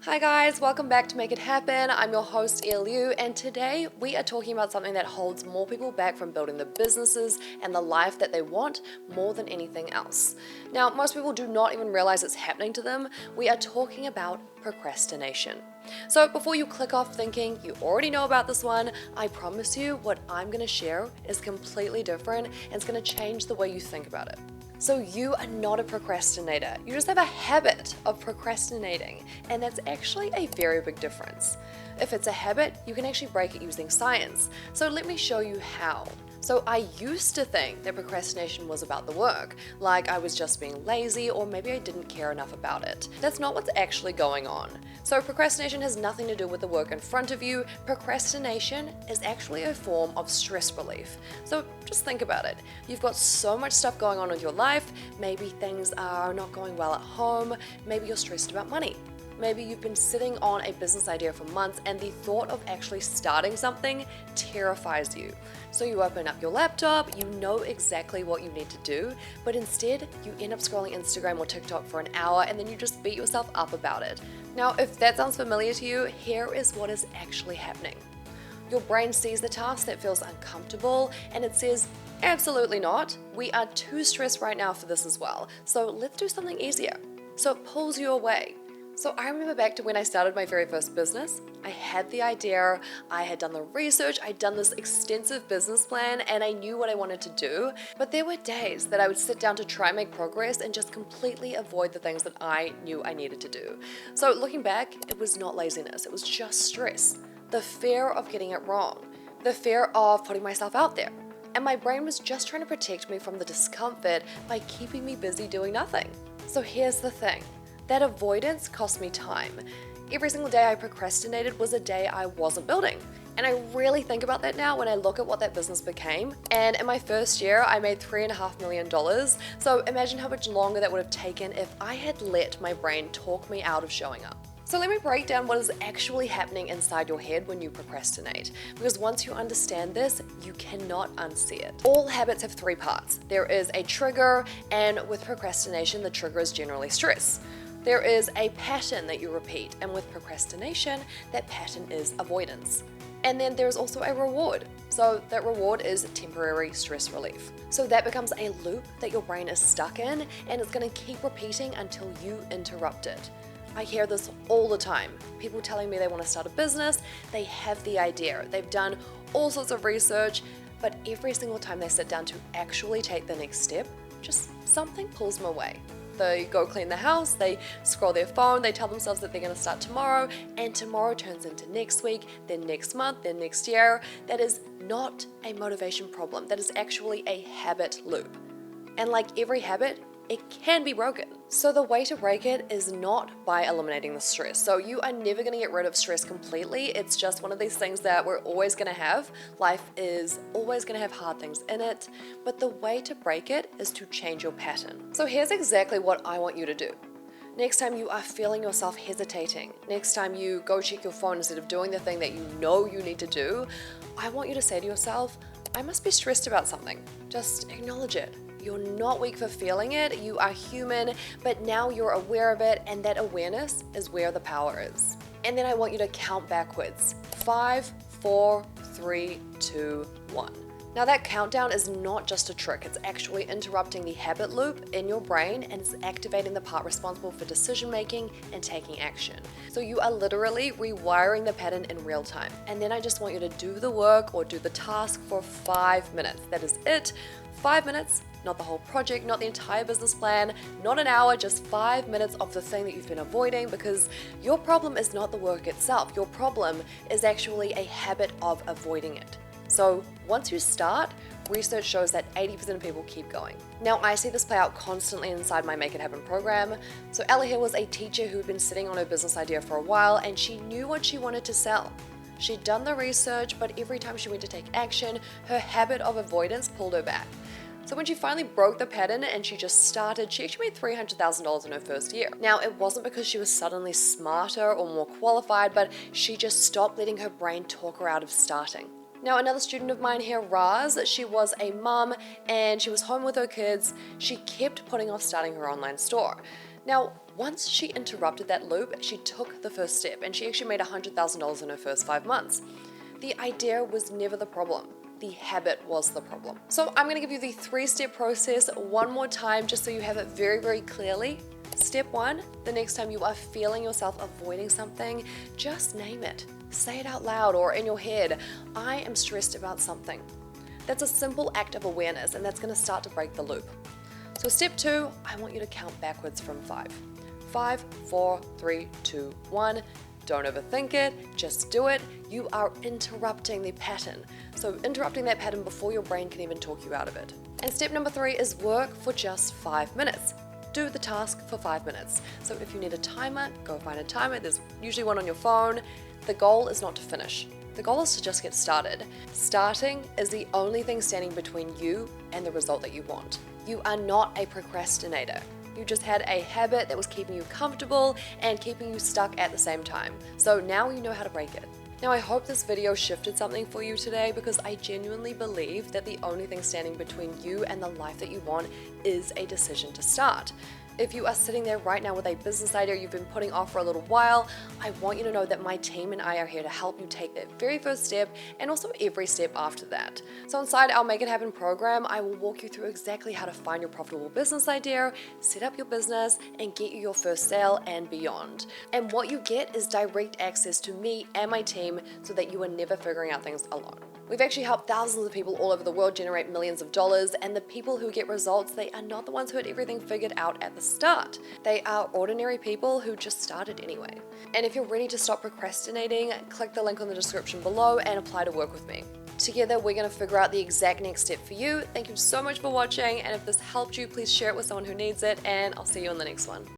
Hi guys, welcome back to Make It Happen. I'm your host Liu, and today we are talking about something that holds more people back from building the businesses and the life that they want more than anything else. Now, most people do not even realize it's happening to them. We are talking about procrastination. So before you click off thinking you already know about this one, I promise you what I'm going to share is completely different and it's going to change the way you think about it. So you are not a procrastinator. You just have a habit of procrastinating, and that's actually a very big difference. If it's a habit, you can actually break it using science. So let me show you how. So I used to think that procrastination was about the work, like I was just being lazy or maybe I didn't care enough about it. That's not what's actually going on. So procrastination has nothing to do with the work in front of you. Procrastination is actually a form of stress relief. So just think about it. You've got so much stuff going on with your life. Maybe things are not going well at home. Maybe you're stressed about money. Maybe you've been sitting on a business idea for months and the thought of actually starting something terrifies you. So you open up your laptop, you know exactly what you need to do, but instead you end up scrolling Instagram or TikTok for an hour and then you just beat yourself up about it. Now, if that sounds familiar to you, here is what is actually happening. Your brain sees the task that feels uncomfortable and it says, absolutely not. We are too stressed right now for this as well. So let's do something easier. So it pulls you away. So I remember back to when I started my very first business. I had the idea, I had done the research, I'd done this extensive business plan, and I knew what I wanted to do. But there were days that I would sit down to try and make progress and just completely avoid the things that I knew I needed to do. So looking back, it was not laziness, it was just stress. The fear of getting it wrong, the fear of putting myself out there. And my brain was just trying to protect me from the discomfort by keeping me busy doing nothing. So here's the thing. That avoidance cost me time. Every single day I procrastinated was a day I wasn't building. And I really think about that now when I look at what that business became. And in my first year, I made $3.5 million. So imagine how much longer that would have taken if I had let my brain talk me out of showing up. So let me break down what is actually happening inside your head when you procrastinate. Because once you understand this, you cannot unsee it. All habits have three parts. There is a trigger, and with procrastination, the trigger is generally stress. There is a pattern that you repeat, and with procrastination, that pattern is avoidance. And then there's also a reward. So that reward is temporary stress relief. So that becomes a loop that your brain is stuck in, and it's going to keep repeating until you interrupt it. I hear this all the time. People telling me they want to start a business, they have the idea, they've done all sorts of research, but every single time they sit down to actually take the next step, just something pulls them away. They go clean the house, they scroll their phone, they tell themselves that they're going to start tomorrow, and tomorrow turns into next week, then next month, then next year. That is not a motivation problem. That is actually a habit loop. And like every habit, it can be broken. So the way to break it is not by eliminating the stress. So you are never going to get rid of stress completely. It's just one of these things that we're always going to have. Life is always going to have hard things in it. But the way to break it is to change your pattern. So here's exactly what I want you to do. Next time you are feeling yourself hesitating, next time you go check your phone instead of doing the thing that you know you need to do, I want you to say to yourself, I must be stressed about something. Just acknowledge it. You're not weak for feeling it, you are human, but now you're aware of it, and that awareness is where the power is. And then I want you to count backwards. 5, 4, 3, 2, 1. Now that countdown is not just a trick, it's actually interrupting the habit loop in your brain and it's activating the part responsible for decision making and taking action. So you are literally rewiring the pattern in real time. And then I just want you to do the work or do the task for 5 minutes. That is it. 5 minutes, not the whole project, not the entire business plan, not an hour, just 5 minutes of the thing that you've been avoiding, because your problem is not the work itself. Your problem is actually a habit of avoiding it. So once you start, research shows that 80% of people keep going. Now, I see this play out constantly inside my Make It Happen program. So Ella here was a teacher who'd been sitting on her business idea for a while, and she knew what she wanted to sell. She'd done the research, but every time she went to take action, her habit of avoidance pulled her back. So when she finally broke the pattern and she just started, she actually made $300,000 in her first year. Now, it wasn't because she was suddenly smarter or more qualified, but she just stopped letting her brain talk her out of starting. Now, another student of mine here, Raz, she was a mum and she was home with her kids. She kept putting off starting her online store. Now, once she interrupted that loop, she took the first step and she actually made $100,000 in her first 5 months. The idea was never the problem. The habit was the problem. So I'm gonna give you the 3-step process one more time just so you have it very, very clearly. Step 1, the next time you are feeling yourself avoiding something, just name it. Say it out loud or in your head, I am stressed about something. That's a simple act of awareness and that's gonna start to break the loop. So step 2, I want you to count backwards from 5. 5, 4, 3, 2, 1. Don't overthink it, just do it. You are interrupting the pattern. So interrupting that pattern before your brain can even talk you out of it. And step number 3 is work for just 5 minutes. Do the task for 5 minutes. So if you need a timer, go find a timer. There's usually one on your phone. The goal is not to finish. The goal is to just get started. Starting is the only thing standing between you and the result that you want. You are not a procrastinator. You just had a habit that was keeping you comfortable and keeping you stuck at the same time. So now you know how to break it. Now I hope this video shifted something for you today because I genuinely believe that the only thing standing between you and the life that you want is a decision to start. If you are sitting there right now with a business idea you've been putting off for a little while, I want you to know that my team and I are here to help you take that very first step and also every step after that. So inside our Make It Happen program, I will walk you through exactly how to find your profitable business idea, set up your business, and get you your first sale and beyond. And what you get is direct access to me and my team so that you are never figuring out things alone. We've actually helped thousands of people all over the world generate millions of dollars, and the people who get results, they are not the ones who had everything figured out at the start. They are ordinary people who just started anyway. And if you're ready to stop procrastinating, click the link on the description below and apply to work with me. Together, we're going to figure out the exact next step for you. Thank you so much for watching, and if this helped you, please share it with someone who needs it, and I'll see you on the next one.